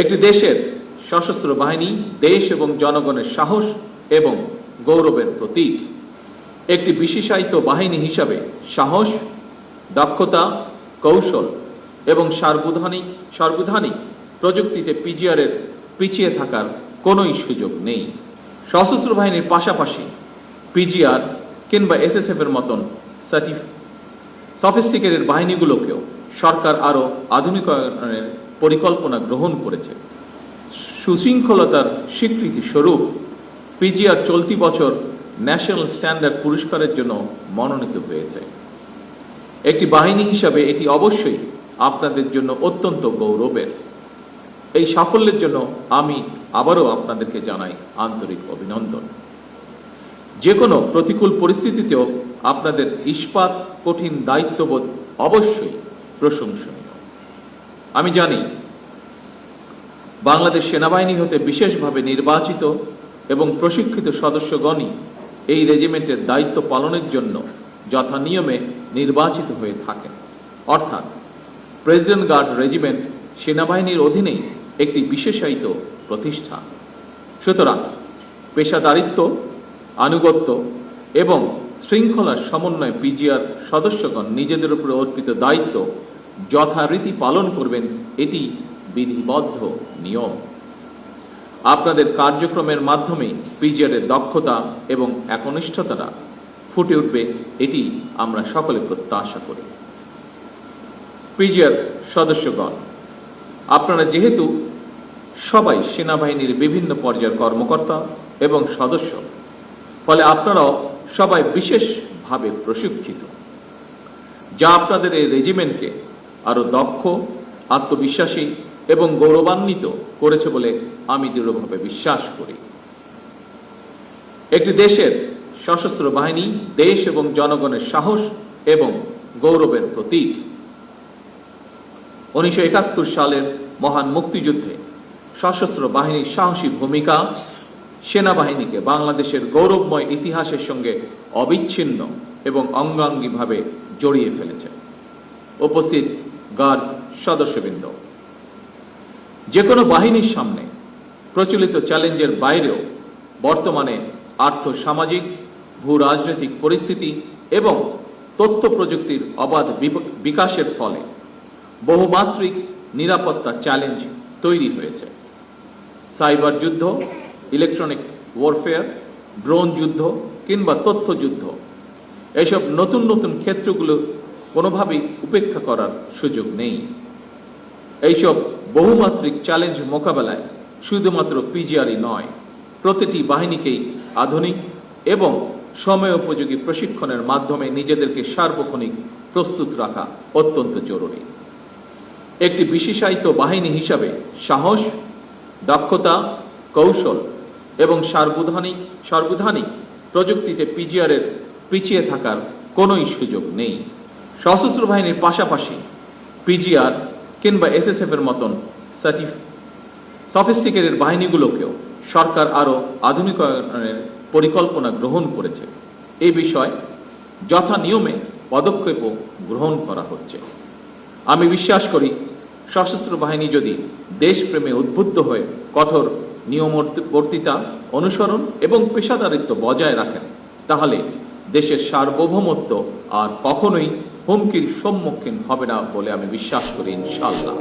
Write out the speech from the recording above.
একটি দেশের সশস্ত্র বাহিনী দেশ এবং জনগণের সাহস এবং গৌরবের প্রতীক। একটি বিশেষায়িত বাহিনী হিসাবে সাহস, দক্ষতা, কৌশল এবং সার্বধানিক প্রযুক্তিতে পিজিআরের পিছিয়ে থাকার কোনোই সুযোগ নেই। সশস্ত্র বাহিনীর পাশাপাশি পিজিআর কিংবা এসএসএফ এর মতন সফিস্টিকেটেড বাহিনীগুলোকেও সরকার আরও আধুনিকায়নের পরিকল্পনা গ্রহণ করেছে। সুশৃঙ্খলতার স্বীকৃতি স্বরূপ পিজিআর চলতি বছর ন্যাশনাল স্ট্যান্ডার্ড পুরস্কারের জন্য মনোনীত হয়েছে। একটি বাহিনী হিসাবে এটি অবশ্যই আপনাদের জন্য অত্যন্ত গৌরবের। এই সাফল্যের জন্য আমি আবারও আপনাদেরকে জানাই আন্তরিক অভিনন্দন। যে কোনো প্রতিকূল পরিস্থিতিতেও আপনাদের ইস্পাত কঠিন দায়িত্ববোধ অবশ্যই প্রশংসনীয়। আমি জানি বাংলাদেশ সেনাবাহিনী হতে বিশেষভাবে নির্বাচিত এবং প্রশিক্ষিত সদস্যগণই এই রেজিমেন্টের দায়িত্ব পালনের জন্য যথানিয়মে নির্বাচিত হয়ে থাকেন। অর্থাৎ প্রেসিডেন্ট গার্ড রেজিমেন্ট সেনাবাহিনীর অধীনেই একটি বিশেষায়িত প্রতিষ্ঠান। সুতরাং পেশাদারিত্ব, আনুগত্য এবং শৃঙ্খলার সমন্বয়ে পিজিআর সদস্যগণ নিজেদের উপর অর্পিত দায়িত্ব যথারীতি পালন করবেন, এটি বিধিবদ্ধ নিয়ম। আপনাদের কার্যক্রমের মাধ্যমে পিজিআরের দক্ষতা এবং একনিষ্ঠতা ফুটে উঠবে, এটি আমরা সকলে প্রত্যাশা করি। পিজিআর সদস্যগণ, আপনারা যেহেতু সবাই সেনাবাহিনীর বিভিন্ন পর্যায়ের কর্মকর্তা এবং সদস্য, ফলে আপনারাও সবাই বিশেষভাবে প্রশিক্ষিত, যা আপনাদের এই রেজিমেন্টকে আরো দক্ষ, আত্মবিশ্বাসী এবং গৌরবান্বিত করেছে বলে আমি দৃঢ়ভাবে বিশ্বাস করি। একটি দেশের সশস্ত্র বাহিনী দেশ এবং জনগণের সাহস এবং গৌরবের প্রতীক। 1971 সালের মহান মুক্তিযুদ্ধে সশস্ত্র বাহিনীর সাহসী ভূমিকা সেনাবাহিনীকে বাংলাদেশের গৌরবময় ইতিহাসের সঙ্গে অবিচ্ছিন্ন এবং অঙ্গাঙ্গিভাবে জড়িয়ে ফেলেছে। উপস্থিত গার্ডস সদস্যবৃন্দ, যে কোনো বাহিনীর সামনে প্রচলিত চ্যালেঞ্জের বাইরেও বর্তমানে আর্থসামাজিক, ভূ রাজনৈতিক পরিস্থিতি এবং তথ্য প্রযুক্তির অবাধ বিকাশের ফলে বহুমাত্রিক নিরাপত্তা চ্যালেঞ্জ তৈরি হয়েছে। সাইবার যুদ্ধ, ইলেকট্রনিক ওয়ারফেয়ার, ড্রোন যুদ্ধ কিংবা তথ্য যুদ্ধ, এইসব নতুন নতুন ক্ষেত্রগুলো কোনোভাবেই উপেক্ষা করার সুযোগ নেই। এইসব বহুমাত্রিক চ্যালেঞ্জ মোকাবেলায় শুধুমাত্র পিজিআরই নয়, প্রতিটি বাহিনীকেই আধুনিক এবং সময়োপযোগী প্রশিক্ষণের মাধ্যমে নিজেদেরকে সার্বক্ষণিক প্রস্তুত রাখা অত্যন্ত জরুরি। একটি বিশেষায়িত বাহিনী হিসাবে সাহস, দক্ষতা, কৌশল এবং সার্বধানিক প্রযুক্তিতে পিজিআরের পিছিয়ে থাকার কোনোই সুযোগ নেই। সশস্ত্র বাহিনীর পাশাপাশি পিজিআর কিংবা এসএসএফ এর মতন সফিস্টিকেটেড বাহিনীগুলোকেও সরকার আরও আধুনিকায়নের পরিকল্পনা গ্রহণ করেছে। এই বিষয়ে যথানিয়মে পদক্ষেপও গ্রহণ করা হচ্ছে। আমি বিশ্বাস করি সশস্ত্র বাহিনী যদি দেশপ্রেমে উদ্বুদ্ধ হয়ে কঠোর নিয়মবর্তিতা অনুসরণ এবং পেশাদারিত্ব বজায় রাখেন, তাহলে দেশের সার্বভৌমত্ব আর কখনোই হুমকির সম্মুখীন হবে না বলে আমি বিশ্বাস করি, ইনশাআল্লাহ।